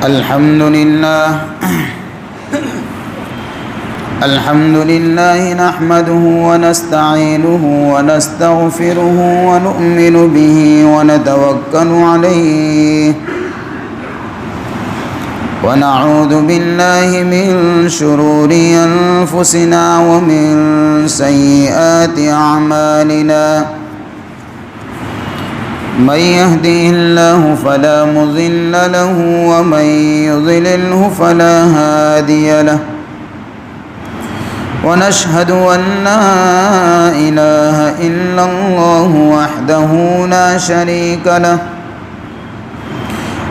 الحمد لله نحمده ونستعينه ونستغفره ونؤمن به ونتوكل عليه ونعوذ بالله من شرور أنفسنا ومن سيئات أعمالنا من يهده الله فلا مضل له ومن يضلله فلا هادي له ونشهد أن لا إله إلا الله وحده لا شريك له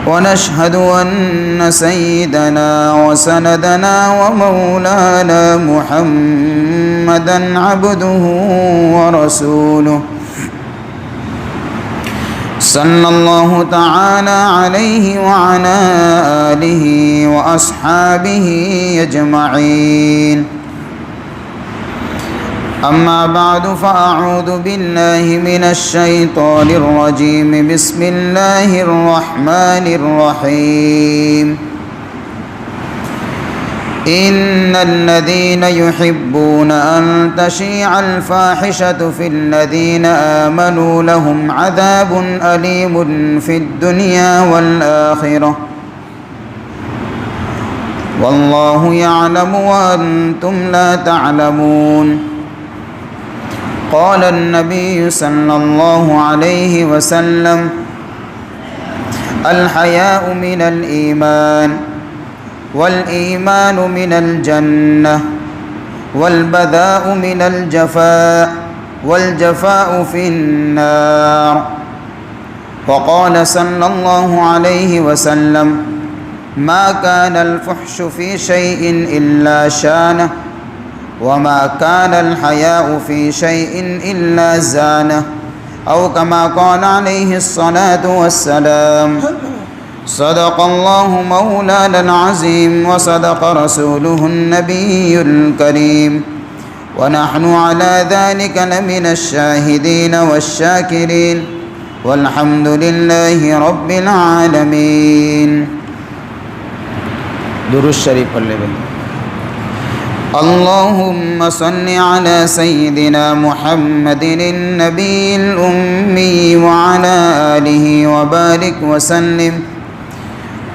ونشهد أن سيدنا وسندنا ومولانا محمدا عبده ورسوله صلى الله تعالى عليه وعلى آله وأصحابه أجمعين أما بعد فأعوذ بالله من الشيطان الرجيم بسم الله الرحمن الرحيم إن الذين يحبون أن تشيع الفاحشة في الذين آمنوا لهم عذاب أليم في الدنيا والآخرة والله يعلم وأنتم لا تعلمون قال النبي صلى الله عليه وسلم الحياء من الإيمان والإيمان من الجنة والبذاء من الجفاء والجفاء في النار وقال صلى الله عليه وسلم ما كان الفحش في شيء إلا شانه وما كان الحياء في شيء إلا زانه أو كما قال عليه الصلاة والسلام صدق الله مولانا العظيم وصدق رسوله النبي الكريم ونحن على ذلك لمن الشاهدين والشاكرين والحمد لله رب العالمين درود الشريف واللبن اللهم صل على سيدنا محمد النبي الأمي وعلى آله وبارك وسلم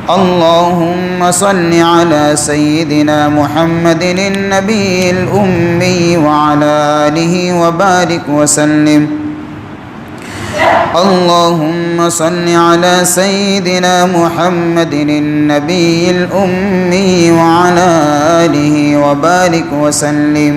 اللهم صل على سيدنا محمد النبي الأمي وعلى آله وبارك وسلم اللهم صل على سيدنا محمد النبي الأمي وعلى آله وبارك وسلم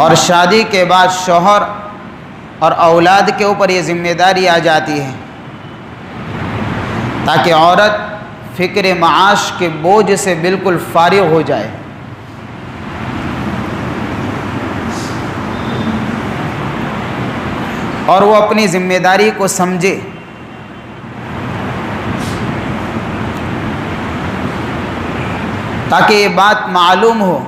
اور شادی کے بعد شوہر اور اولاد کے اوپر یہ ذمہ داری آ جاتی ہے تاکہ عورت فکر معاش کے بوجھ سے بالکل فارغ ہو جائے. اور وہ اپنی ذمہ داری کو سمجھے. تاکہ یہ بات معلوم ہو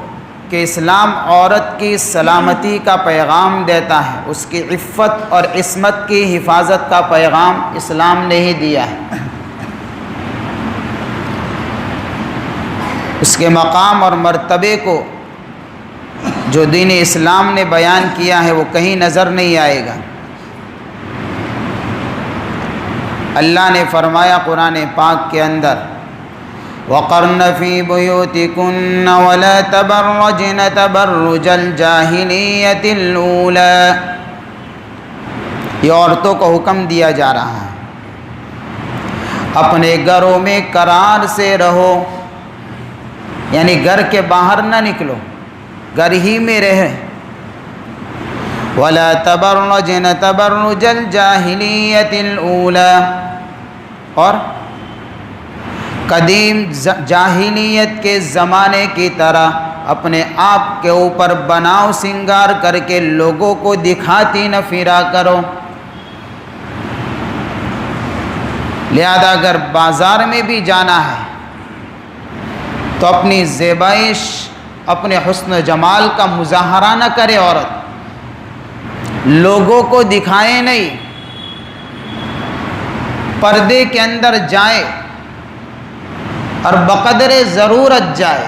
کہ اسلام عورت کی سلامتی کا پیغام دیتا ہے، اس کی عفت اور عصمت کی حفاظت کا پیغام اسلام نے ہی دیا ہے. اس کے مقام اور مرتبے کو جو دین اسلام نے بیان کیا ہے وہ کہیں نظر نہیں آئے گا. اللہ نے فرمایا قرآن پاک کے اندر وَقَرْنَ فِي بُيُوتِكُنَّ وَلَا تَبَرَّجْنَ تَبَرُّجَ الْجَاهِلِيَّةِ الْأُولَى. یہ عورتوں کو حکم دیا جا رہا ہے اپنے گھروں میں قرار سے رہو، یعنی گھر کے باہر نہ نکلو، گھر ہی میں رہے. وَلَا تَبَرَّجْنَ تَبَرُّجَ الْجَاهِلِيَّةِ الْأُولَى، اور قدیم جاہلیت کے زمانے کی طرح اپنے آپ کے اوپر بناؤ سنگار کر کے لوگوں کو دکھاتی نہ پھرا کرو. لہذا اگر بازار میں بھی جانا ہے تو اپنی زیبائش، اپنے حسن و جمال کا مظاہرہ نہ کرے عورت، لوگوں کو دکھائے نہیں، پردے کے اندر جائے اور بقدر ضرورت جائے،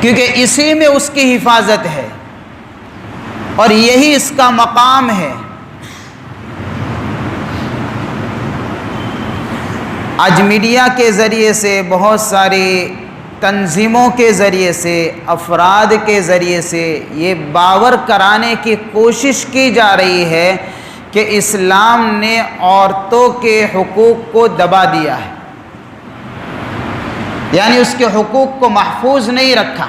کیونکہ اسی میں اس کی حفاظت ہے اور یہی اس کا مقام ہے. آج میڈیا کے ذریعے سے، بہت ساری تنظیموں کے ذریعے سے، افراد کے ذریعے سے یہ باور کرانے کی کوشش کی جا رہی ہے کہ اسلام نے عورتوں کے حقوق کو دبا دیا ہے، یعنی اس کے حقوق کو محفوظ نہیں رکھا،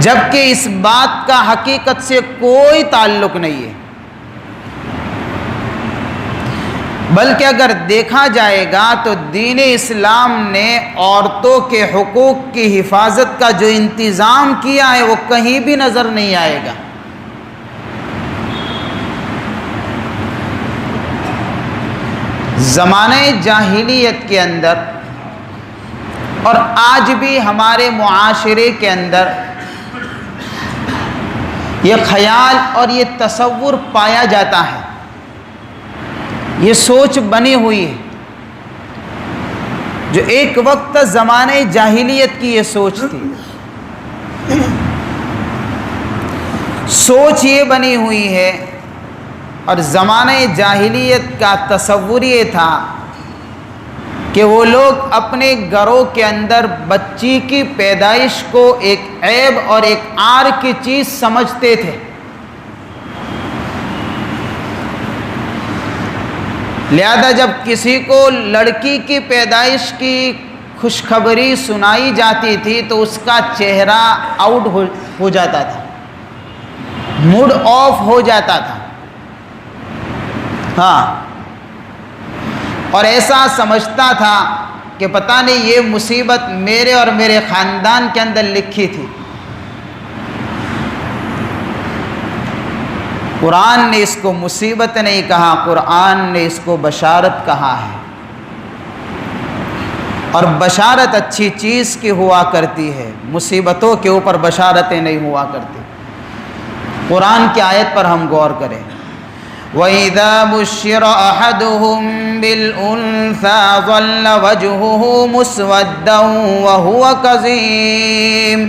جبکہ اس بات کا حقیقت سے کوئی تعلق نہیں ہے. بلکہ اگر دیکھا جائے گا تو دین اسلام نے عورتوں کے حقوق کی حفاظت کا جو انتظام کیا ہے وہ کہیں بھی نظر نہیں آئے گا. زمانہ جاہلیت کے اندر اور آج بھی ہمارے معاشرے کے اندر یہ خیال اور یہ تصور پایا جاتا ہے، یہ سوچ بنی ہوئی ہے جو ایک وقت زمانہ جاہلیت کی یہ سوچ تھی. سوچ یہ بنی ہوئی ہے اور زمانہ جاہلیت کا تصور یہ تھا کہ وہ لوگ اپنے گھروں کے اندر بچی کی پیدائش کو ایک عیب اور ایک عار کی چیز سمجھتے تھے. لہذا جب کسی کو لڑکی کی پیدائش کی خوشخبری سنائی جاتی تھی تو اس کا چہرہ آؤٹ ہو جاتا تھا، موڈ آف ہو جاتا تھا. ہاں، اور ایسا سمجھتا تھا کہ پتہ نہیں یہ مصیبت میرے اور میرے خاندان کے اندر لکھی تھی. قرآن نے اس کو مصیبت نہیں کہا، قرآن نے اس کو بشارت کہا ہے. اور بشارت اچھی چیز کی ہوا کرتی ہے، مصیبتوں کے اوپر بشارتیں نہیں ہوا کرتی. قرآن کی آیت پر ہم غور کریں. وَإِذَا بُشِّرَ أَحَدُهُم بِالْأُنثَىٰ ظَلَّ وَجْهُهُ مُسْوَدًّا وَهُوَ كَظِيمٌ.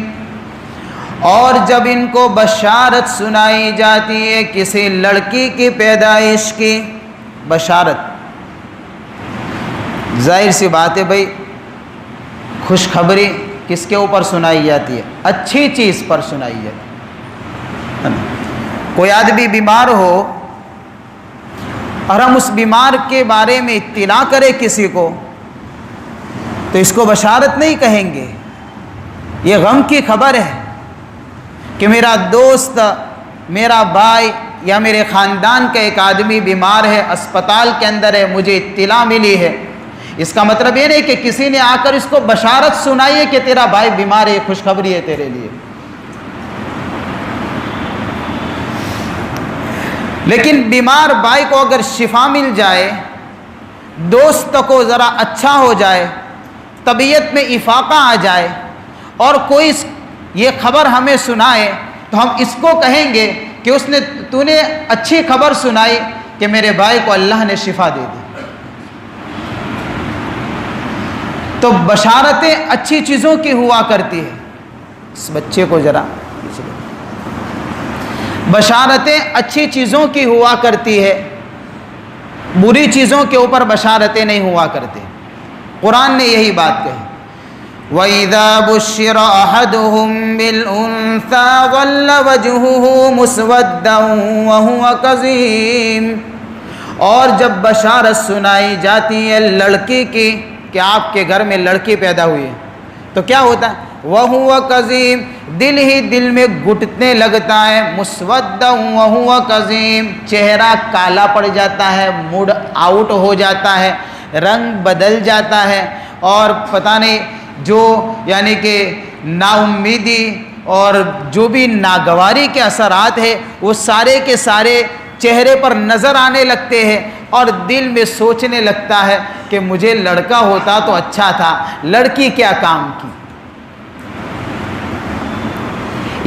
اور جب ان کو بشارت سنائی جاتی ہے کسی لڑکی کی پیدائش کی بشارت، ظاہر سی بات ہے بھائی، خوشخبری کس کے اوپر سنائی جاتی ہے؟ اچھی چیز پر سنائی جاتی ہے. کوئی آدمی بیمار ہو اور ہم اس بیمار کے بارے میں اطلاع کرے کسی کو تو تو اس کو بشارت نہیں کہیں گے، یہ غم کی خبر ہے کہ میرا دوست، میرا بھائی یا میرے خاندان کا ایک آدمی بیمار ہے، اسپتال کے اندر ہے، مجھے اطلاع ملی ہے۔ اس کا مطلب یہ نہیں کہ کسی نے آ کر اس کو بشارت سنائی ہے کہ تیرا بھائی بیمار ہے، خوشخبری ہے تیرے لیے۔ لیکن بیمار بھائی کو اگر شفا مل جائے، دوست کو ذرا اچھا ہو جائے، طبیعت میں افاقہ آ جائے اور کوئی یہ خبر ہمیں سنائے تو ہم اس کو کہیں گے کہ تو نے اچھی خبر سنائی کہ میرے بھائی کو اللہ نے شفا دے دی۔ تو بشارتیں اچھی چیزوں کی ہوا کرتی ہے۔ اس بچے کو ذرا بشارتیں اچھی چیزوں کی ہوا کرتی ہے، بری چیزوں کے اوپر بشارتیں نہیں ہوا کرتے۔ قرآن نے یہی بات کہی، وَإِذَا بُشِّرَ أَحَدُهُم بِالْأُنثَىٰ ظَلَّ وَجْهُهُ مُسْوَدًّا وَهُوَ كَظِيمٌ، اور جب بشارت سنائی جاتی ہے لڑکی کی کہ آپ کے گھر میں لڑکی پیدا ہوئی ہے تو کیا ہوتا ہے؟ وَهُوَ كَظِيمٌ، دل ہی دل میں گھٹنے لگتا ہے، مُسْوَدًّا وَهُوَ كَظِيمٌ، چہرہ کالا پڑ جاتا ہے، موڈ آؤٹ ہو جاتا ہے، رنگ بدل جاتا ہے، اور پتہ نہیں جو یعنی کہ نا امیدی اور جو بھی ناگواری کے اثرات ہیں وہ سارے کے سارے چہرے پر نظر آنے لگتے ہیں، اور دل میں سوچنے لگتا ہے کہ مجھے لڑکا ہوتا تو اچھا تھا، لڑکی کیا کام کی۔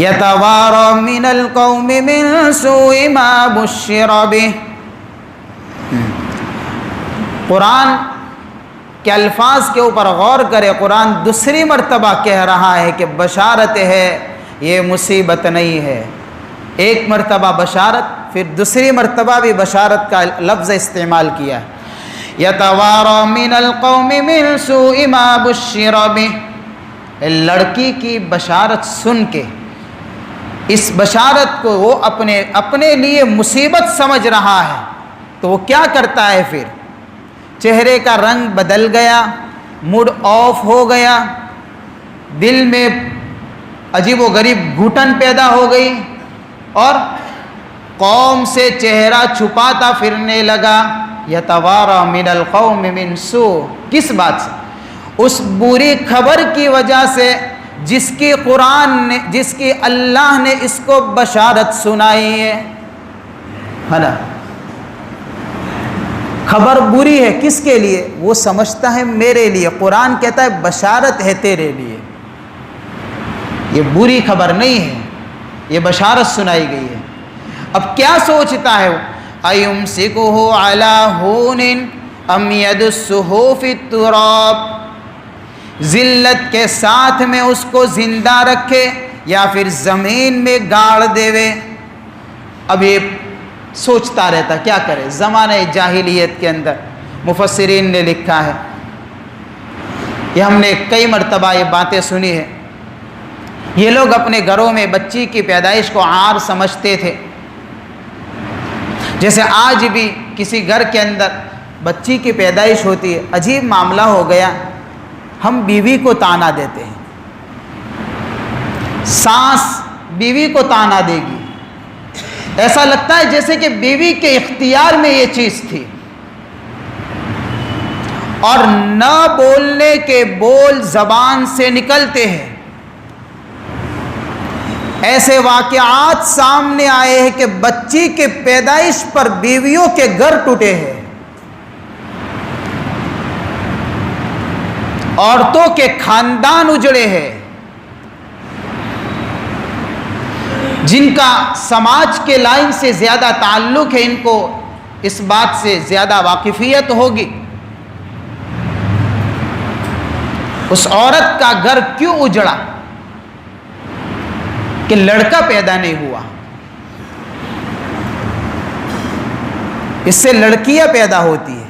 يَتَوَارَى مِنَ الْقَوْمِ مِنْ سُوءِ مَا بُشِّرَ بِهِ، قرآن کے الفاظ کے اوپر غور کرے۔ قرآن دوسری مرتبہ کہہ رہا ہے کہ بشارت ہے، یہ مصیبت نہیں ہے۔ ایک مرتبہ بشارت، پھر دوسری مرتبہ بھی بشارت کا لفظ استعمال کیا ہے۔ يَتَوَارَى مِنَ الْقَوْمِ مِنْ سُوءِ مَا بُشِّرَ بِهِ، لڑکی کی بشارت سن کے اس بشارت کو وہ اپنے لیے مصیبت سمجھ رہا ہے تو وہ کیا کرتا ہے؟ پھر چہرے کا رنگ بدل گیا، موڈ آف ہو گیا، دل میں عجیب و غریب گھٹن پیدا ہو گئی اور قوم سے چہرہ چھپاتا پھرنے لگا۔ یتوارا من القوم من سوء، کس بات سے؟ اس بری خبر کی وجہ سے جس کی اللہ نے اس کو بشارت سنائی ہے نا۔ خبر بری ہے کس کے لیے؟ وہ سمجھتا ہے میرے لیے، قرآن کہتا ہے بشارت ہے تیرے لیے، یہ بری خبر نہیں ہے، یہ بشارت سنائی گئی ہے۔ اب کیا سوچتا ہے وہ؟ اَيُمْسِكُهُ عَلَىٰ هُونٍ أَمْ يَدُسُّهُ فِي التُّرَابِ، ذلت کے ساتھ میں اس کو زندہ رکھے یا پھر زمین میں گاڑ دیوے۔ اب یہ سوچتا رہتا کیا کرے۔ زمانہ جاہلیت کے اندر مفسرین نے لکھا ہے، یہ ہم نے کئی مرتبہ یہ باتیں سنی ہے، یہ لوگ اپنے گھروں میں بچی کی پیدائش کو عار سمجھتے تھے۔ جیسے آج بھی کسی گھر کے اندر بچی کی پیدائش ہوتی ہے، عجیب معاملہ ہو گیا، ہم بیوی کو تانا دیتے ہیں، ساس بیوی کو تانا دے گی، ایسا لگتا ہے جیسے کہ بیوی کے اختیار میں یہ چیز تھی، اور نہ بولنے کے بول زبان سے نکلتے ہیں۔ ایسے واقعات سامنے آئے ہیں کہ بچی کے پیدائش پر بیویوں کے گھر ٹوٹے ہیں، عورتوں کے خاندان اجڑے ہیں، جن کا سماج کے لائن سے زیادہ تعلق ہے ان کو اس بات سے زیادہ واقفیت ہوگی۔ اس عورت کا گھر کیوں اجڑا؟ کہ لڑکا پیدا نہیں ہوا، اس سے لڑکیاں پیدا ہوتی ہیں۔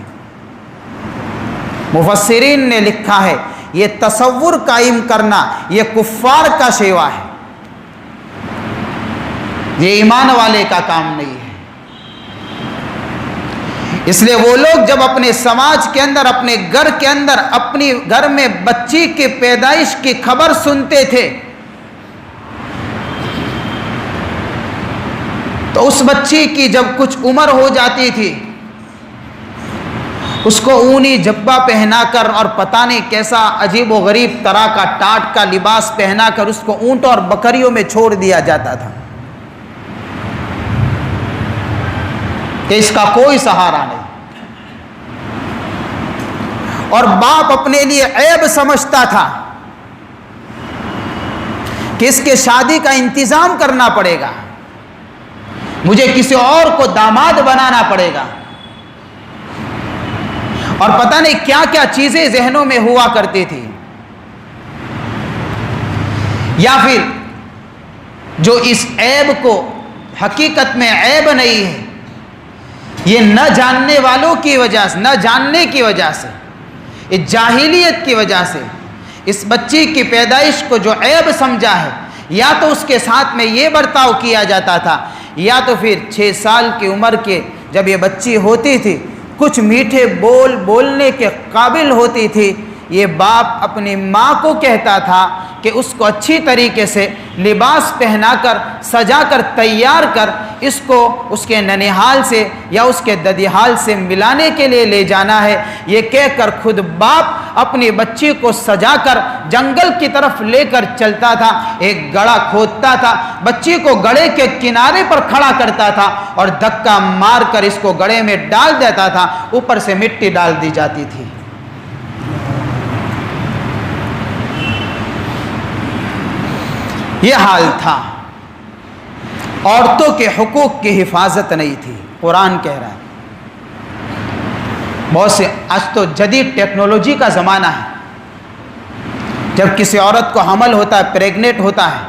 مفسرین نے لکھا ہے یہ تصور قائم کرنا یہ کفار کا شیوا ہے، یہ ایمان والے کا کام نہیں ہے۔ اس لیے وہ لوگ جب اپنے سماج کے اندر، اپنے گھر کے اندر، اپنی گھر میں بچی کی پیدائش کی خبر سنتے تھے تو اس بچی کی جب کچھ عمر ہو جاتی تھی اس کو اونی جبہ پہنا کر اور پتہ نہیں کیسا عجیب و غریب طرح کا ٹاٹ کا لباس پہنا کر اس کو اونٹوں اور بکریوں میں چھوڑ دیا جاتا تھا کہ اس کا کوئی سہارا نہیں. اور باپ اپنے لیے عیب سمجھتا تھا کہ اس کے شادی کا انتظام کرنا پڑے گا، مجھے کسی اور کو داماد بنانا پڑے گا. اور پتہ نہیں کیا کیا چیزیں ذہنوں میں ہوا کرتی تھی. یا پھر جو اس عیب کو حقیقت میں عیب نہیں ہے، یہ نہ جاننے والوں کی وجہ سے، نہ جاننے کی وجہ سے، اس جاہلیت کی وجہ سے اس بچی کی پیدائش کو جو عیب سمجھا ہے، یا تو اس کے ساتھ میں یہ برتاؤ کیا جاتا تھا، یا تو پھر 6 سال کی عمر کے جب یہ بچی ہوتی تھی، کچھ میٹھے بول بولنے کے قابل ہوتی تھی، یہ باپ اپنی ماں کو کہتا تھا کہ اس کو اچھی طریقے سے لباس پہنا کر، سجا کر، تیار کر، اس کو اس کے ننیحال سے یا اس کے ددیحال سے ملانے کے لیے لے جانا ہے. یہ کہہ کر خود باپ اپنی بچی کو سجا کر جنگل کی طرف لے کر چلتا تھا. ایک گڑھا کھودتا تھا، بچی کو گڑھے کے کنارے پر کھڑا کرتا تھا اور دھکا مار کر اس کو گڑھے میں ڈال دیتا تھا. اوپر سے مٹی ڈال دی جاتی تھی. یہ حال تھا. عورتوں کے حقوق کی حفاظت نہیں تھی. قرآن کہہ رہا ہے، بہت سے، آج تو جدید ٹیکنالوجی کا زمانہ ہے. جب کسی عورت کو حمل ہوتا ہے، پریگنیٹ ہوتا ہے،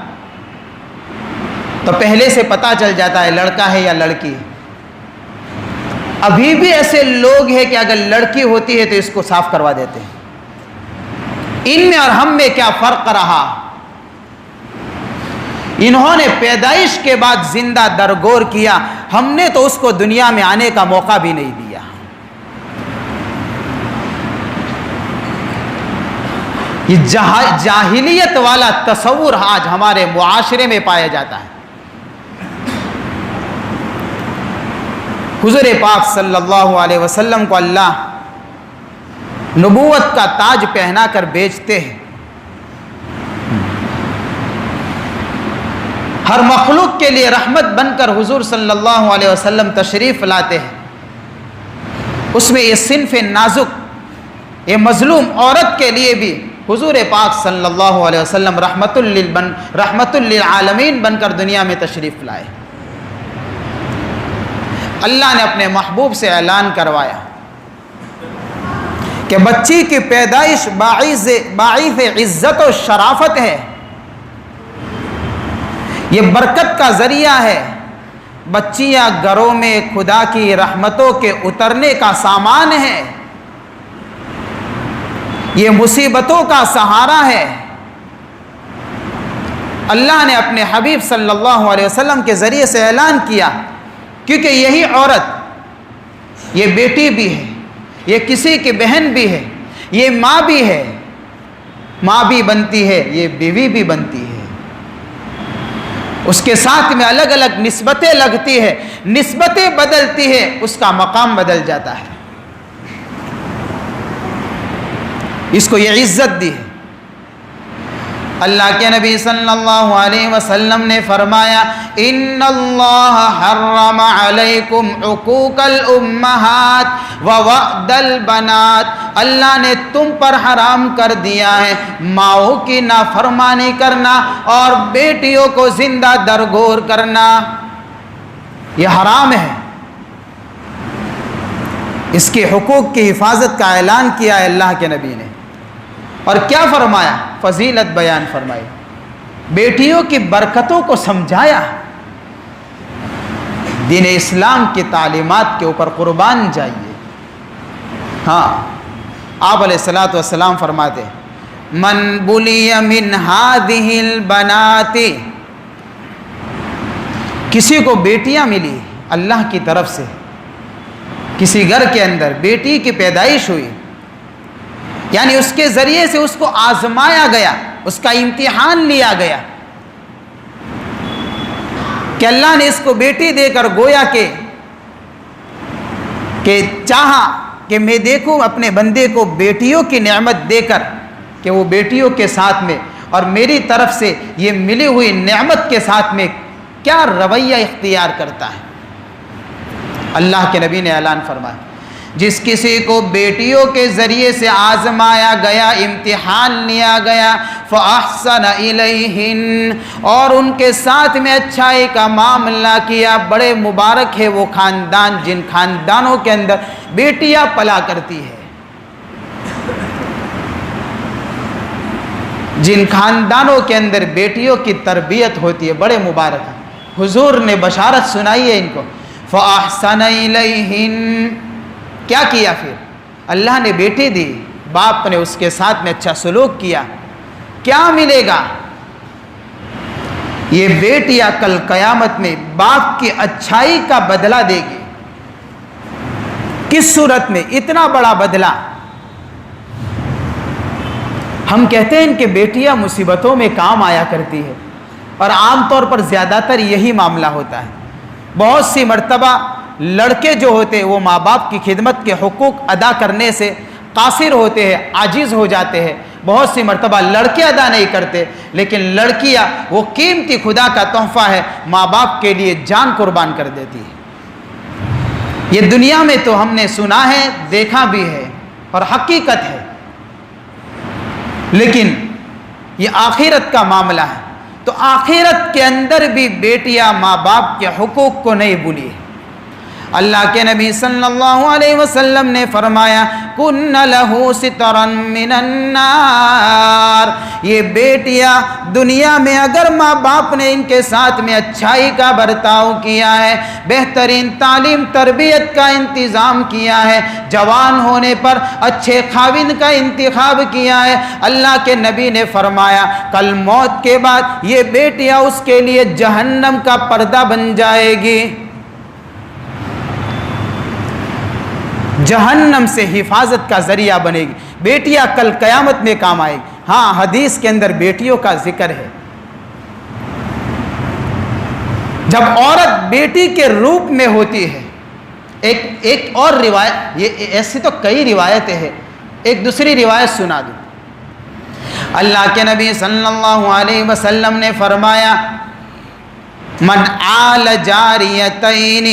تو پہلے سے پتہ چل جاتا ہے لڑکا ہے یا لڑکی ہے. ابھی بھی ایسے لوگ ہیں کہ اگر لڑکی ہوتی ہے تو اس کو صاف کروا دیتے ہیں. ان میں اور ہم میں کیا فرق رہا؟ انہوں نے پیدائش کے بعد زندہ درگور کیا، ہم نے تو اس کو دنیا میں آنے کا موقع بھی نہیں دیا. یہ جاہلیت والا تصور آج ہمارے معاشرے میں پایا جاتا ہے. حضور پاک صلی اللہ علیہ وسلم کو اللہ نبوت کا تاج پہنا کر بیچتے ہیں. ہر مخلوق کے لیے رحمت بن کر حضور صلی اللہ علیہ وسلم تشریف لاتے ہیں. اس میں یہ صنف نازک، یہ مظلوم عورت کے لیے بھی حضور پاک صلی اللہ علیہ وسلم رحمت للعالمین بن کر دنیا میں تشریف لائے. اللہ نے اپنے محبوب سے اعلان کروایا کہ بچی کی پیدائش باعث عزت و شرافت ہے، یہ برکت کا ذریعہ ہے. بچیاں گھروں میں خدا کی رحمتوں کے اترنے کا سامان ہے، یہ مصیبتوں کا سہارا ہے. اللہ نے اپنے حبیب صلی اللہ علیہ وسلم کے ذریعے سے اعلان کیا، کیونکہ یہی عورت، یہ بیٹی بھی ہے، یہ کسی کی بہن بھی ہے، یہ ماں بھی ہے، ماں بھی بنتی ہے، یہ بیوی بھی بنتی ہے. اس کے ساتھ میں الگ الگ نسبتیں لگتی ہے، نسبتیں بدلتی ہے، اس کا مقام بدل جاتا ہے. اس کو یہ عزت دی ہے. اللہ کے نبی صلی اللہ علیہ وسلم نے فرمایا، ان اللہ حرم علیکم عقوق الامہات ووعد البنات. اللہ نے تم پر حرام کر دیا ہے ماؤں کی نافرمانی کرنا اور بیٹیوں کو زندہ درگور کرنا. یہ حرام ہے. اس کے حقوق کی حفاظت کا اعلان کیا ہے اللہ کے نبی نے. اور کیا فرمایا؟ فضیلت بیان فرمائی، بیٹیوں کی برکتوں کو سمجھایا. دین اسلام کی تعلیمات کے اوپر قربان جائیے. ہاں، آپ علیہ الصلوۃ والسلام فرماتے، من بلی من هذه البنات، کسی کو بیٹیاں ملی اللہ کی طرف سے، کسی گھر کے اندر بیٹی کی پیدائش ہوئی، یعنی اس کے ذریعے سے اس کو آزمایا گیا، اس کا امتحان لیا گیا کہ اللہ نے اس کو بیٹی دے کر گویا کہ چاہا کہ میں دیکھوں اپنے بندے کو بیٹیوں کی نعمت دے کر کہ وہ بیٹیوں کے ساتھ میں اور میری طرف سے یہ ملی ہوئی نعمت کے ساتھ میں کیا رویہ اختیار کرتا ہے۔ اللہ کے نبی نے اعلان فرمایا، جس کسی کو بیٹیوں کے ذریعے سے آزمایا گیا، امتحان لیا گیا، فَأَحْسَنَ إِلَيْهِنَّ، اور ان کے ساتھ میں اچھائی کا معاملہ کیا، بڑے مبارک ہے وہ خاندان جن خاندانوں کے اندر بیٹیاں پلا کرتی ہے، جن خاندانوں کے اندر بیٹیوں کی تربیت ہوتی ہے، بڑے مبارک ہیں۔ حضور نے بشارت سنائی ہے ان کو، فَأَحْسَنَ إِلَيْهِنَّ، کیا کیا پھر؟ اللہ نے بیٹی دی، باپ نے اس کے ساتھ میں اچھا سلوک کیا، کیا ملے گا؟ یہ بیٹیاں کل قیامت میں باپ کی اچھائی کا بدلہ دے گی۔ کس صورت میں؟ اتنا بڑا بدلہ۔ ہم کہتے ہیں کہ بیٹیاں مصیبتوں میں کام آیا کرتی ہے، اور عام طور پر زیادہ تر یہی معاملہ ہوتا ہے۔ بہت سی مرتبہ لڑکے جو ہوتے ہیں وہ ماں باپ کی خدمت کے حقوق ادا کرنے سے قاصر ہوتے ہیں، عاجز ہو جاتے ہیں۔ بہت سی مرتبہ لڑکے ادا نہیں کرتے، لیکن لڑکیاں وہ قیمتی خدا کا تحفہ ہے، ماں باپ کے لیے جان قربان کر دیتی ہے۔ یہ دنیا میں تو ہم نے سنا ہے، دیکھا بھی ہے اور حقیقت ہے، لیکن یہ آخرت کا معاملہ ہے، تو آخرت کے اندر بھی بیٹیاں ماں باپ کے حقوق کو نہیں بھولی۔ اللہ کے نبی صلی اللہ علیہ وسلم نے فرمایا، کن لہو سترا من النار، یہ بیٹیاں دنیا میں اگر ماں باپ نے ان کے ساتھ میں اچھائی کا برتاؤ کیا ہے، بہترین تعلیم تربیت کا انتظام کیا ہے، جوان ہونے پر اچھے خاوند کا انتخاب کیا ہے، اللہ کے نبی نے فرمایا کل موت کے بعد یہ بیٹیاں اس کے لیے جہنم کا پردہ بن جائے گی، جہنم سے حفاظت کا ذریعہ بنے گی۔ بیٹیاں کل قیامت میں کام آئے گی۔ ہاں، حدیث کے اندر بیٹیوں کا ذکر ہے، جب عورت بیٹی کے روپ میں ہوتی ہے۔ ایک اور روایت، یہ ایسی تو کئی روایتیں ہیں، ایک دوسری روایت سنا دوں۔ اللہ کے نبی صلی اللہ علیہ وسلم نے فرمایا، من آل جاریتین،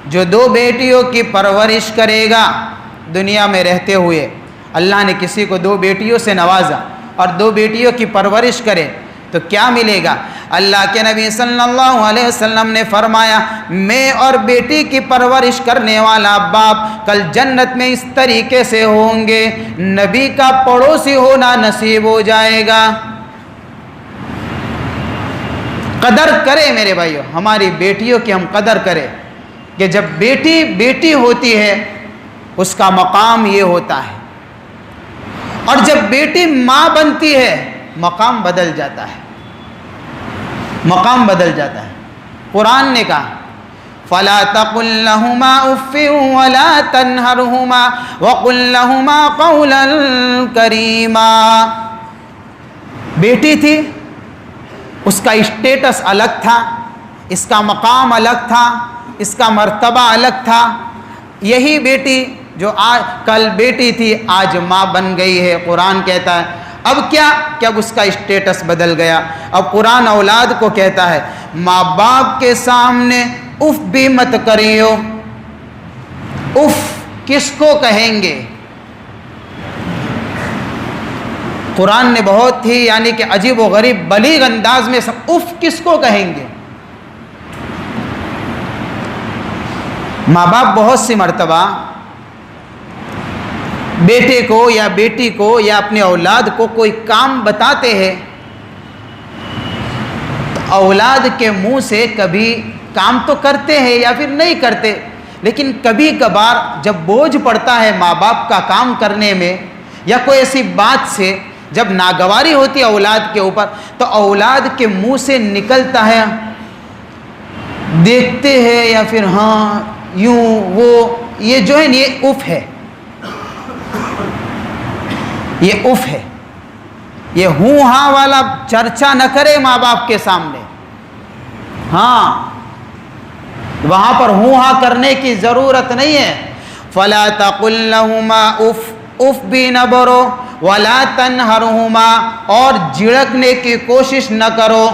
جو دو بیٹیوں کی پرورش کرے گا دنیا میں رہتے ہوئے، اللہ نے کسی کو دو بیٹیوں سے نوازا اور دو بیٹیوں کی پرورش کرے تو کیا ملے گا؟ اللہ کے نبی صلی اللہ علیہ وسلم نے فرمایا، میں اور بیٹی کی پرورش کرنے والا باپ کل جنت میں اس طریقے سے ہوں گے، نبی کا پڑوسی ہونا نصیب ہو جائے گا۔ قدر کرے میرے بھائیو، ہماری بیٹیوں کی ہم قدر کریں کہ جب بیٹی ہوتی ہے اس کا مقام یہ ہوتا ہے، اور جب بیٹی ماں بنتی ہے مقام بدل جاتا ہے، مقام بدل جاتا ہے۔ قرآن نے کہا، فَلَا تَقُلْ لَهُمَا أُفٍّ وَلَا تَنْهَرْهُمَا وَقُلْ لَهُمَا قَوْلًا كَرِيمًا۔ بیٹی تھی، اس کا اسٹیٹس الگ تھا، اس کا مقام الگ تھا، اس کا مرتبہ الگ تھا۔ یہی بیٹی جو آج کل بیٹی تھی آج ماں بن گئی ہے، قرآن کہتا ہے اب کیا کہ اب اس کا اسٹیٹس بدل گیا۔ اب قرآن اولاد کو کہتا ہے ماں باپ کے سامنے اف بھی مت کریو۔ اف کس کو کہیں گے؟ قرآن نے بہت ہی یعنی کہ عجیب و غریب بلیغ انداز میں سب اف کس کو کہیں گے؟ ماں باپ بہت سی مرتبہ بیٹے کو یا بیٹی کو یا اپنے اولاد کو کوئی کام بتاتے ہیں تو اولاد کے منہ سے کبھی کام تو کرتے ہیں یا پھر نہیں کرتے، لیکن کبھی کبھار جب بوجھ پڑتا ہے ماں باپ کا کام کرنے میں یا کوئی ایسی بات سے جب ناگواری ہوتی ہے اولاد کے اوپر تو اولاد کے منہ سے نکلتا ہے دیکھتے ہیں یا پھر ہاں یوں وہ یہ جو ہے یہ اف ہے، یہ اف ہے، یہ ہوں ہاں والا چرچا نہ کرے ماں باپ کے سامنے. ہاں وہاں پر ہوں ہاں کرنے کی ضرورت نہیں ہے. فلا تقل لهما اف، اف بھی نہ بولو، ولا تنهرهما، اور جھڑکنے کی کوشش نہ کرو،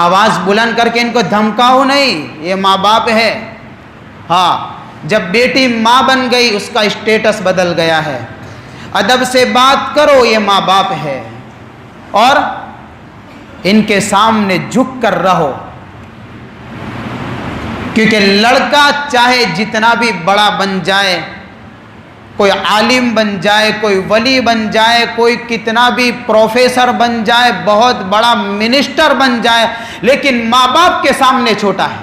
آواز بلند کر کے ان کو دھمکاؤ نہیں، یہ ماں باپ ہے. ہاں جب بیٹی ماں بن گئی اس کا اسٹیٹس بدل گیا ہے، ادب سے بات کرو، یہ ماں باپ ہے، اور ان کے سامنے جھک کر رہو. کیونکہ لڑکا چاہے جتنا بھی بڑا بن جائے، کوئی عالم بن جائے، کوئی ولی بن جائے، کوئی کتنا بھی پروفیسر بن جائے، بہت بڑا منسٹر بن جائے، لیکن ماں باپ کے سامنے چھوٹا ہے.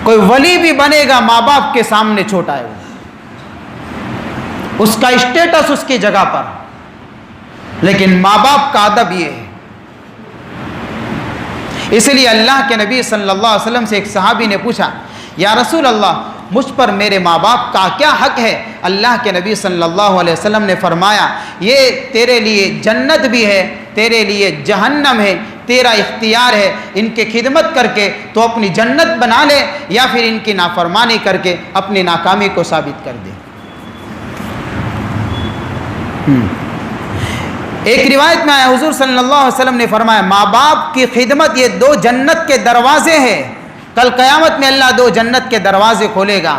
کوئی ولی بھی بنے گا ماں باپ کے سامنے چھوٹا ہے، اس کا اسٹیٹس اس کی جگہ پر، لیکن ماں باپ کا ادب یہ ہے. اس لیے اللہ کے نبی صلی اللہ علیہ وسلم سے ایک صحابی نے پوچھا، یا رسول اللہ مجھ پر میرے ماں باپ کا کیا حق ہے؟ اللہ کے نبی صلی اللہ علیہ وسلم نے فرمایا، یہ تیرے لیے جنت بھی ہے، تیرے لیے جہنم ہے، تیرا اختیار ہے. ان کی خدمت کر کے تو اپنی جنت بنا لے، یا پھر ان کی نافرمانی کر کے اپنی ناکامی کو ثابت کر دے. ایک روایت میں آیا حضور صلی اللہ علیہ وسلم نے فرمایا، ماں باپ کی خدمت یہ دو جنت کے دروازے ہیں. کل قیامت میں اللہ دو جنت کے دروازے کھولے گا،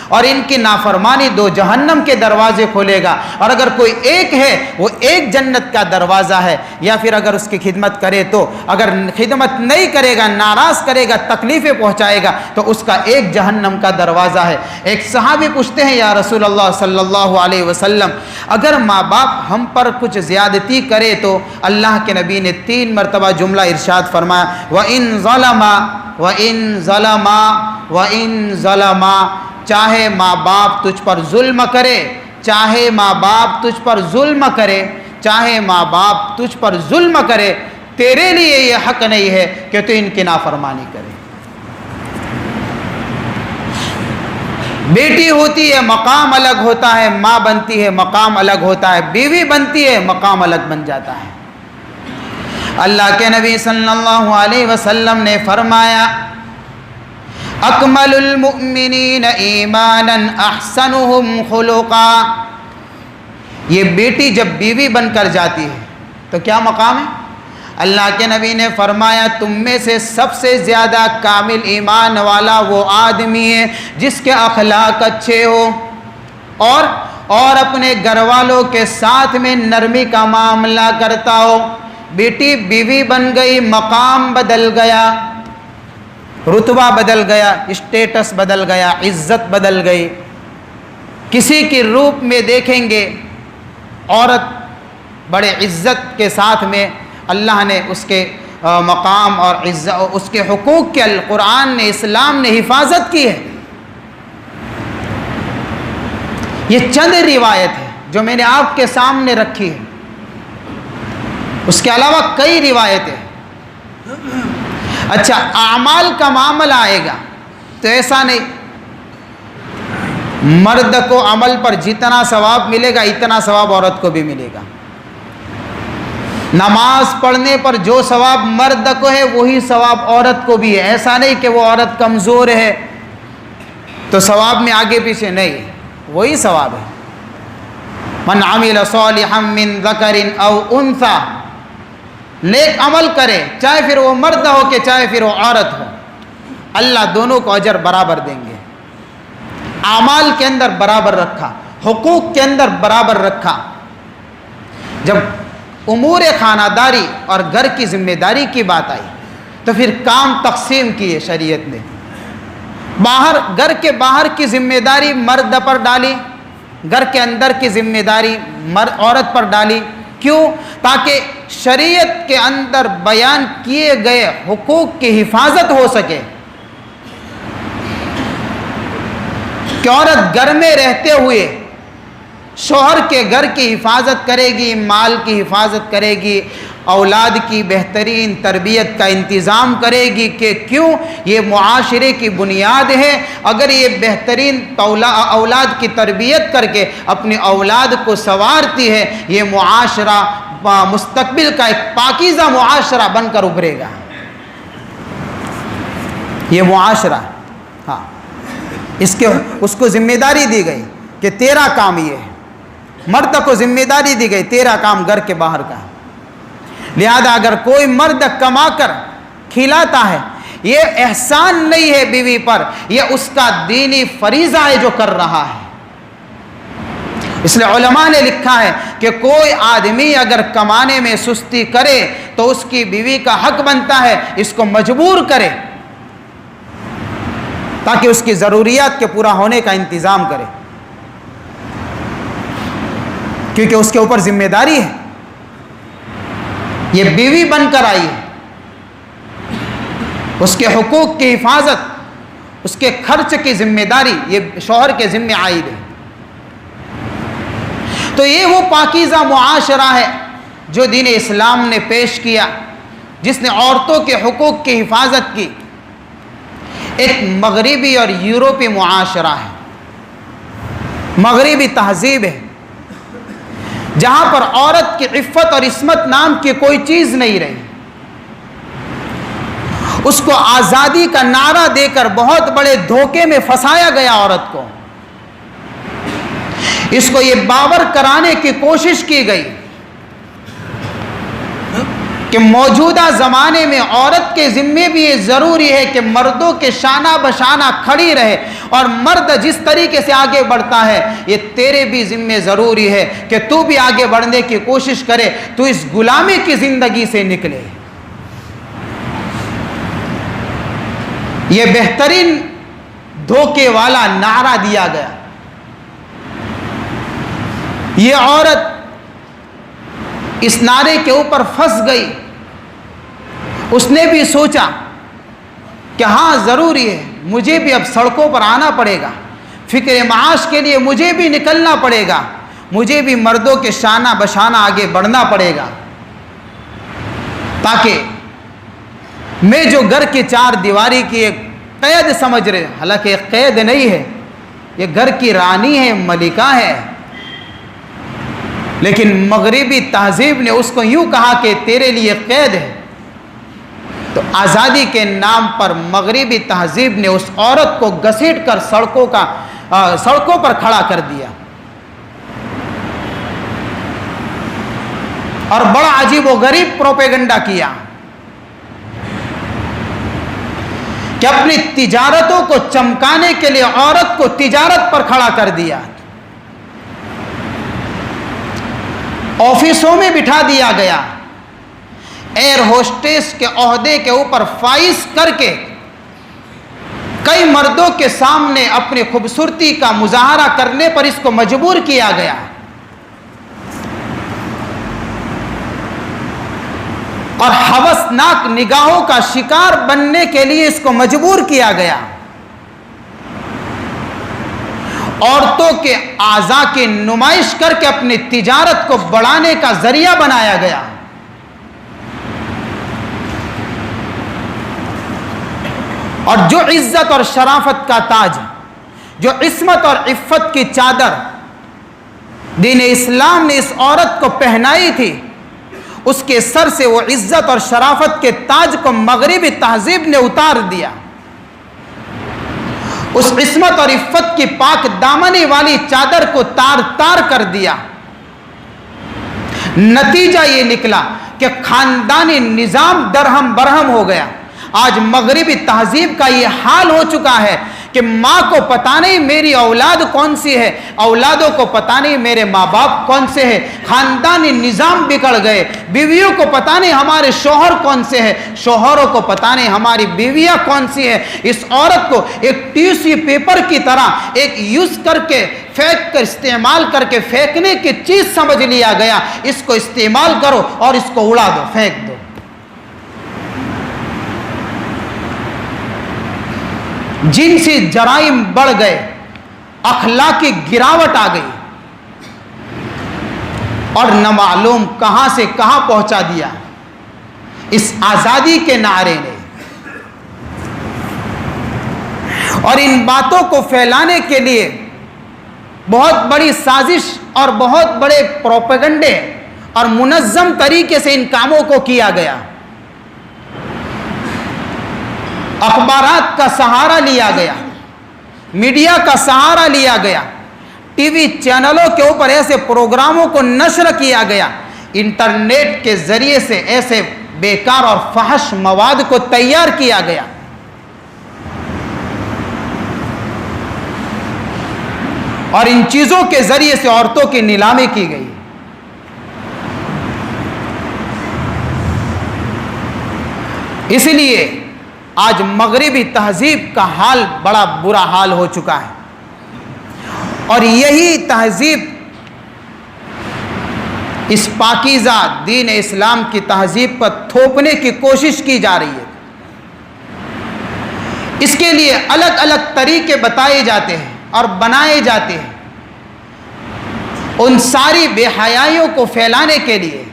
اور ان کی نافرمانی دو جہنم کے دروازے کھولے گا. اور اگر کوئی ایک ہے وہ ایک جنت کا دروازہ ہے، یا پھر اگر اس کی خدمت کرے تو، اگر خدمت نہیں کرے گا، ناراض کرے گا، تکلیفیں پہنچائے گا، تو اس کا ایک جہنم کا دروازہ ہے. ایک صحابی پوچھتے ہیں، یا رسول اللہ صلی اللہ علیہ وسلم اگر ماں باپ ہم پر کچھ زیادتی کرے تو؟ اللہ کے نبی نے 3 مرتبہ جملہ ارشاد فرمایا، وَإِن ظَلَمَا وَإِن ظَلَمَا وَإِن ظَلَمَا، چاہے ماں باپ تجھ پر ظلم کرے، چاہے ماں باپ تجھ پر ظلم کرے، چاہے ماں باپ تجھ پر ظلم کرے، تیرے لیے یہ حق نہیں ہے کہ تو ان کی نافرمانی کرے. بیٹی ہوتی ہے مقام الگ ہوتا ہے، ماں بنتی ہے مقام الگ ہوتا ہے، بیوی بنتی ہے مقام الگ بن جاتا ہے. اللہ کے نبی صلی اللہ علیہ وسلم نے فرمایا، اکمل المؤمنین ایمانا احسنہم خلقا. یہ بیٹی جب بیوی بن کر جاتی ہے تو کیا مقام ہے؟ اللہ کے نبی نے فرمایا، تم میں سے سب سے زیادہ کامل ایمان والا وہ آدمی ہے جس کے اخلاق اچھے ہو، اور اپنے گھر والوں کے ساتھ میں نرمی کا معاملہ کرتا ہو. بیٹی بیوی بن گئی، مقام بدل گیا، رتبہ بدل گیا، اسٹیٹس بدل گیا، عزت بدل گئی. کسی کی روپ میں دیکھیں گے عورت بڑے عزت کے ساتھ میں، اللہ نے اس کے مقام اور عزت، اس کے حقوق کے قرآن نے، اسلام نے حفاظت کی ہے. یہ چند روایت ہے جو میں نے آپ کے سامنے رکھی ہے، اس کے علاوہ کئی روایتیں. اچھا اعمال کا معاملہ آئے گا تو ایسا نہیں، مرد کو عمل پر جتنا ثواب ملے گا اتنا ثواب عورت کو بھی ملے گا. نماز پڑھنے پر جو ثواب مرد کو ہے وہی ثواب عورت کو بھی ہے. ایسا نہیں کہ وہ عورت کمزور ہے تو ثواب میں آگے پیچھے نہیں، وہی ثواب ہے. من عمل صالحا من ذکر او انثی، نیک عمل کرے چاہے پھر وہ مرد ہو کہ چاہے پھر وہ عورت ہو، اللہ دونوں کو اجر برابر دیں گے. اعمال کے اندر برابر رکھا، حقوق کے اندر برابر رکھا. جب امور خانہ داری اور گھر کی ذمہ داری کی بات آئی تو پھر کام تقسیم کیے شریعت نے. گھر کے باہر کی ذمہ داری مرد پر ڈالی، گھر کے اندر کی ذمہ داری عورت پر ڈالی. کیوں؟ تاکہ شریعت کے اندر بیان کیے گئے حقوق کی حفاظت ہو سکے. کہ عورت گھر میں رہتے ہوئے شوہر کے گھر کی حفاظت کرے گی، مال کی حفاظت کرے گی، اولاد کی بہترین تربیت کا انتظام کرے گی کہ کیوں یہ معاشرے کی بنیاد ہے. اگر یہ بہترین اولاد کی تربیت کر کے اپنی اولاد کو سنوارتی ہے, یہ معاشرہ مستقبل کا ایک پاکیزہ معاشرہ بن کر ابھرے گا. یہ معاشرہ, ہاں, اس کو ذمہ داری دی گئی کہ تیرا کام یہ ہے. مرد کو ذمہ داری دی گئی تیرا کام گھر کے باہر کا ہے. لہذا اگر کوئی مرد کما کر کھلاتا ہے, یہ احسان نہیں ہے بیوی پر, یہ اس کا دینی فریضہ ہے جو کر رہا ہے. اس لیے علماء نے لکھا ہے کہ کوئی آدمی اگر کمانے میں سستی کرے تو اس کی بیوی کا حق بنتا ہے اس کو مجبور کرے تاکہ اس کی ضروریات کے پورا ہونے کا انتظام کرے, کیونکہ اس کے اوپر ذمہ داری ہے. یہ بیوی بن کر آئی ہے, اس کے حقوق کی حفاظت, اس کے خرچ کی ذمہ داری یہ شوہر کے ذمہ عائد ہے. تو یہ وہ پاکیزہ معاشرہ ہے جو دین اسلام نے پیش کیا, جس نے عورتوں کے حقوق کی حفاظت کی. ایک مغربی اور یورپی معاشرہ ہے, مغربی تہذیب ہے, جہاں پر عورت کی عفت اور عصمت نام کی کوئی چیز نہیں رہی. اس کو آزادی کا نعرہ دے کر بہت بڑے دھوکے میں پھنسایا گیا عورت کو. اس کو یہ باور کرانے کی کوشش کی گئی کہ موجودہ زمانے میں عورت کے ذمے بھی یہ ضروری ہے کہ مردوں کے شانہ بشانہ کھڑی رہے, اور مرد جس طریقے سے آگے بڑھتا ہے یہ تیرے بھی ذمے ضروری ہے کہ تو بھی آگے بڑھنے کی کوشش کرے, تو اس غلامی کی زندگی سے نکلے. یہ بہترین دھوکے والا نعرہ دیا گیا. یہ عورت اس نعرے کے اوپر پھنس گئی. اس نے بھی سوچا کہ ہاں ضروری ہے, مجھے بھی اب سڑکوں پر آنا پڑے گا, فکر معاش کے لیے مجھے بھی نکلنا پڑے گا, مجھے بھی مردوں کے شانہ بشانہ آگے بڑھنا پڑے گا, تاکہ میں جو گھر کی چار دیواری کی ایک قید سمجھ رہے, حالانکہ ایک قید نہیں ہے, یہ گھر کی رانی ہے, ملکہ ہے, لیکن مغربی تہذیب نے اس کو یوں کہا کہ تیرے لیے قید ہے. تو آزادی کے نام پر مغربی تہذیب نے اس عورت کو گھسیٹ کر سڑکوں پر کھڑا کر دیا. اور بڑا عجیب و غریب پروپیگنڈا کیا کہ اپنی تجارتوں کو چمکانے کے لیے عورت کو تجارت پر کھڑا کر دیا, آفسوں میں بٹھا دیا گیا, ایئر ہوسٹس کے عہدے کے اوپر فائز کر کے کئی مردوں کے سامنے اپنی خوبصورتی کا مظاہرہ کرنے پر اس کو مجبور کیا گیا. اور ہوسناک نگاہوں کا شکار بننے کے لیے اس کو مجبور کیا گیا. عورتوں کے اعضاء کی نمائش کر کے اپنی تجارت کو بڑھانے کا ذریعہ بنایا گیا. اور جو عزت اور شرافت کا تاج, جو عصمت اور عفت کی چادر دین اسلام نے اس عورت کو پہنائی تھی, اس کے سر سے وہ عزت اور شرافت کے تاج کو مغربی تہذیب نے اتار دیا. اس عصمت اور عفت کی پاک دامنی والی چادر کو تار تار کر دیا. نتیجہ یہ نکلا کہ خاندانی نظام درہم برہم ہو گیا. آج مغربی تہذیب کا یہ حال ہو چکا ہے کہ ماں کو پتہ نہیں میری اولاد کون سی ہے, اولادوں کو پتہ نہیں میرے ماں باپ کون سے ہیں, خاندانی نظام بگڑ گئے. بیویوں کو پتہ نہیں ہمارے شوہر کون سے ہیں, شوہروں کو پتہ نہیں ہماری بیویاں کون سی ہیں. اس عورت کو ایک ٹیشو پیپر کی طرح ایک یوز کر کے پھینک کر استعمال کر کے پھینکنے کی چیز سمجھ لیا گیا. اس کو استعمال کرو اور اس کو اڑا دو, پھینک دو. جنسی جرائم بڑھ گئے, اخلاقی گراوٹ آ گئی, اور نہ معلوم کہاں سے کہاں پہنچا دیا. اس آزادی کے نعرے نے، اور ان باتوں کو پھیلانے کے لیے بہت بڑی سازش اور بہت بڑے پروپیگنڈے اور منظم طریقے سے ان کاموں کو کیا گیا۔ اخبارات کا سہارا لیا گیا، میڈیا کا سہارا لیا گیا، ٹی وی چینلوں کے اوپر ایسے پروگراموں کو نشر کیا گیا، انٹرنیٹ کے ذریعے سے ایسے بیکار اور فحش مواد کو تیار کیا گیا۔ اور ان چیزوں کے ذریعے سے عورتوں کی نیلامی کی گئی۔ اس لیے آج مغربی تہذیب کا حال بڑا برا حال ہو چکا ہے، اور یہی تہذیب اس پاکیزہ دین اسلام کی تہذیب پر تھوپنے کی کوشش کی جا رہی ہے۔ اس کے لیے الگ الگ طریقے بتائے جاتے ہیں اور بنائے جاتے ہیں، ان ساری بے حیائیوں کو پھیلانے کے لیے،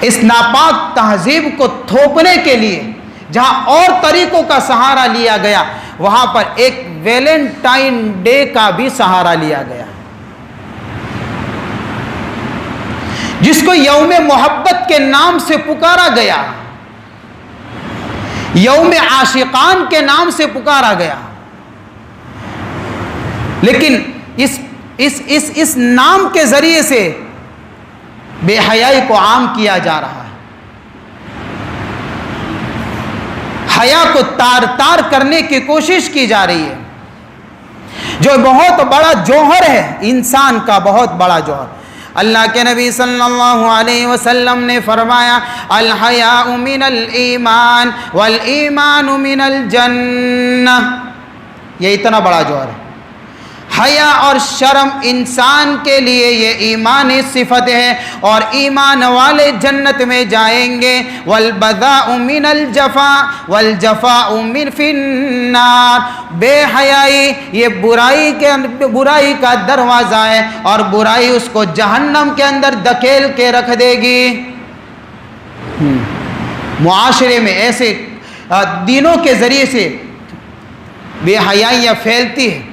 اس ناپاک تہذیب کو تھوپنے کے لیے جہاں اور طریقوں کا سہارا لیا گیا، وہاں پر ایک ویلنٹائن ڈے کا بھی سہارا لیا گیا، جس کو یوم محبت کے نام سے پکارا گیا، یوم عاشقان کے نام سے پکارا گیا۔ لیکن اس نام کے ذریعے سے بے حیائی کو عام کیا جا رہا ہے، حیا کو تار تار کرنے کی کوشش کی جا رہی ہے، جو بہت بڑا جوہر ہے انسان کا، بہت بڑا جوہر۔ اللہ کے نبی صلی اللہ علیہ وسلم نے فرمایا الحیاء من الایمان والایمان من الجنہ، یہ اتنا بڑا جوہر ہے۔ حیا اور شرم انسان کے لیے یہ ایمانی صفت ہے، اور ایمان والے جنت میں جائیں گے۔ والبذاء من الجفاء والجفاء من فی النار، بے حیائی یہ برائی کا دروازہ ہے، اور برائی اس کو جہنم کے اندر دھکیل کے رکھ دے گی۔ معاشرے میں ایسے دینوں کے ذریعے سے بے حیائیاں پھیلتی ہیں،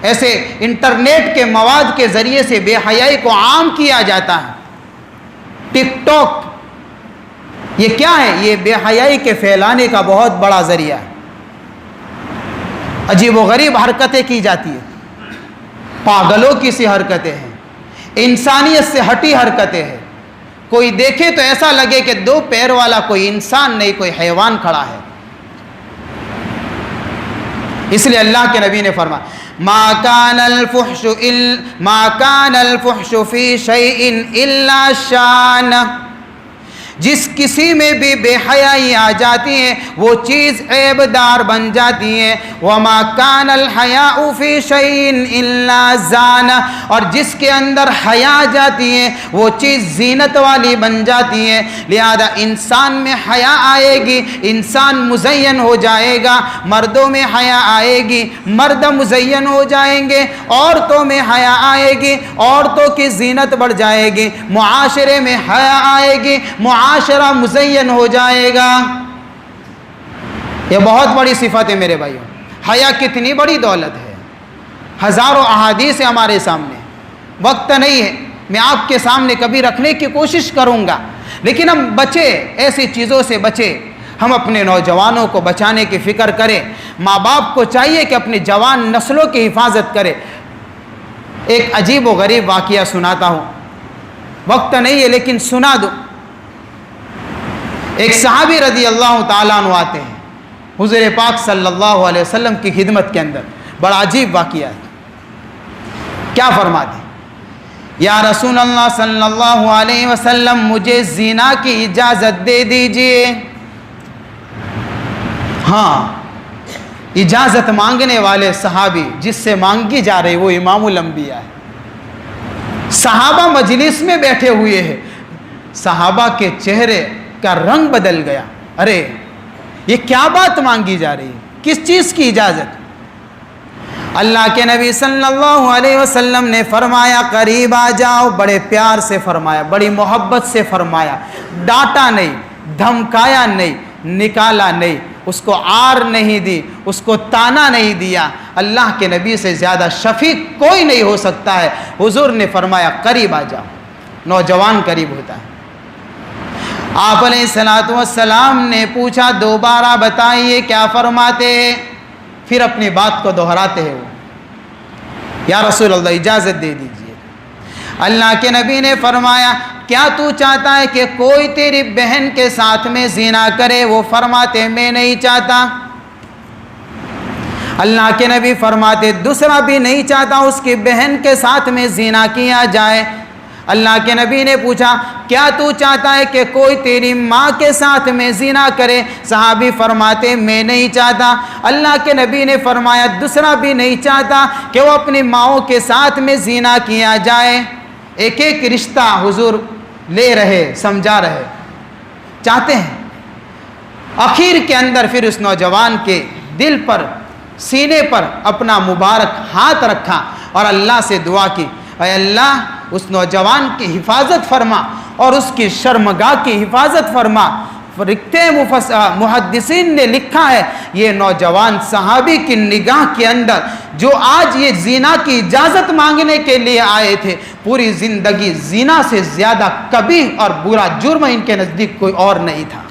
ایسے انٹرنیٹ کے مواد کے ذریعے سے بے حیائی کو عام کیا جاتا ہے۔ ٹک ٹاک یہ کیا ہے؟ یہ بے حیائی کے پھیلانے کا بہت بڑا ذریعہ ہے۔ عجیب و غریب حرکتیں کی جاتی ہیں، پاگلوں کی سی حرکتیں ہیں، انسانیت سے ہٹی حرکتیں ہیں۔ کوئی دیکھے تو ایسا لگے کہ دو پیر والا کوئی انسان نہیں، کوئی حیوان کھڑا ہے۔ اس لیے اللہ کے نبی نے فرمایا ما كان الفحش في شيء الا شانه، جس کسی میں بھی بے حیائی آ جاتی ہے وہ چیز عیب دار بن جاتی ہے۔ وما كان الحیاء في شيء الا زانه، اور جس کے اندر حیا آ جاتی ہے وہ چیز زینت والی بن جاتی ہے۔ لہذا انسان میں حیا آئے گی، انسان مزین ہو جائے گا۔ مردوں میں حیا آئے گی، مرد مزین ہو جائیں گے۔ عورتوں میں حیا آئے گی، عورتوں کی زینت بڑھ جائے گی۔ معاشرے میں حیا آئے گی، معاشرہ مزین ہو جائے گا۔ یہ بہت بڑی صفت ہے میرے بھائیوں۔ حیا کتنی بڑی دولت ہے، ہزاروں احادیث ہیں ہمارے سامنے، وقت نہیں ہے میں آپ کے سامنے کبھی رکھنے کی کوشش کروں گا، لیکن ہم بچے، ایسی چیزوں سے بچے، ہم اپنے نوجوانوں کو بچانے کی فکر کریں۔ ماں باپ کو چاہیے کہ اپنی جوان نسلوں کی حفاظت کرے۔ ایک عجیب و غریب واقعہ سناتا ہوں، وقت نہیں ہے لیکن سنا دوں۔ ایک صحابی رضی اللہ تعالیٰ عنہ آتے ہیں حضور پاک صلی اللہ علیہ وسلم کی خدمت کے اندر، بڑا عجیب واقعہ ہے۔ کیا فرماتے ہیں؟ یا رسول اللہ صلی اللہ علیہ وسلم مجھے زنا کی اجازت دے دیجئے۔ ہاں، اجازت مانگنے والے صحابی جس سے مانگی جا رہی وہ امام الانبیاء ہے۔ صحابہ مجلس میں بیٹھے ہوئے ہیں، صحابہ کے چہرے کا رنگ بدل گیا۔ ارے یہ کیا بات مانگی جا رہی ہے؟ کس چیز کی اجازت؟ اللہ کے نبی صلی اللہ علیہ وسلم نے فرمایا قریب آ جاؤ، بڑے پیار سے فرمایا، بڑی محبت سے فرمایا، ڈانٹا نہیں, دھمکایا نہیں, نکالا نہیں, اس کو آر نہیں دی, اس کو تانا نہیں دیا. اللہ کے نبی سے زیادہ شفیق کوئی نہیں ہو سکتا ہے. حضور نے فرمایا قریب آ جاؤ. نوجوان قریب ہوتا ہے. آپ علیہ الصلوۃ والسلام نے پوچھا دوبارہ بتائیے کیا فرماتے ہیں؟ پھر اپنی بات کو دہراتے ہیں وہ, یا رسول اللہ اجازت دے دیجئے. اللہ کے نبی نے فرمایا کیا تو چاہتا ہے کہ کوئی تیری بہن کے ساتھ میں زنا کرے؟ وہ فرماتے میں نہیں چاہتا. اللہ کے نبی فرماتے دوسرا بھی نہیں چاہتا اس کی بہن کے ساتھ میں زنا کیا جائے. اللہ کے نبی نے پوچھا کیا تو چاہتا ہے کہ کوئی تیری ماں کے ساتھ میں زنا کرے؟ صحابی فرماتے میں نہیں چاہتا. اللہ کے نبی نے فرمایا دوسرا بھی نہیں چاہتا کہ وہ اپنی ماؤں کے ساتھ میں زنا کیا جائے. ایک ایک رشتہ حضور لے رہے, سمجھا رہے, چاہتے ہیں. آخر کے اندر پھر اس نوجوان کے دل پر, سینے پر اپنا مبارک ہاتھ رکھا اور اللہ سے دعا کی, اے اللہ اس نوجوان کی حفاظت فرما اور اس کی شرمگاہ کی حفاظت فرما. محدثین نے لکھا ہے یہ نوجوان صحابی کی نگاہ کے اندر جو آج یہ زنا کی اجازت مانگنے کے لیے آئے تھے, پوری زندگی زنا سے زیادہ قبیح اور برا جرم ان کے نزدیک کوئی اور نہیں تھا.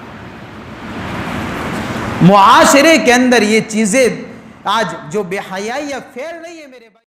معاشرے کے اندر یہ چیزیں آج جو بے حیائی پھیل رہی ہے میرے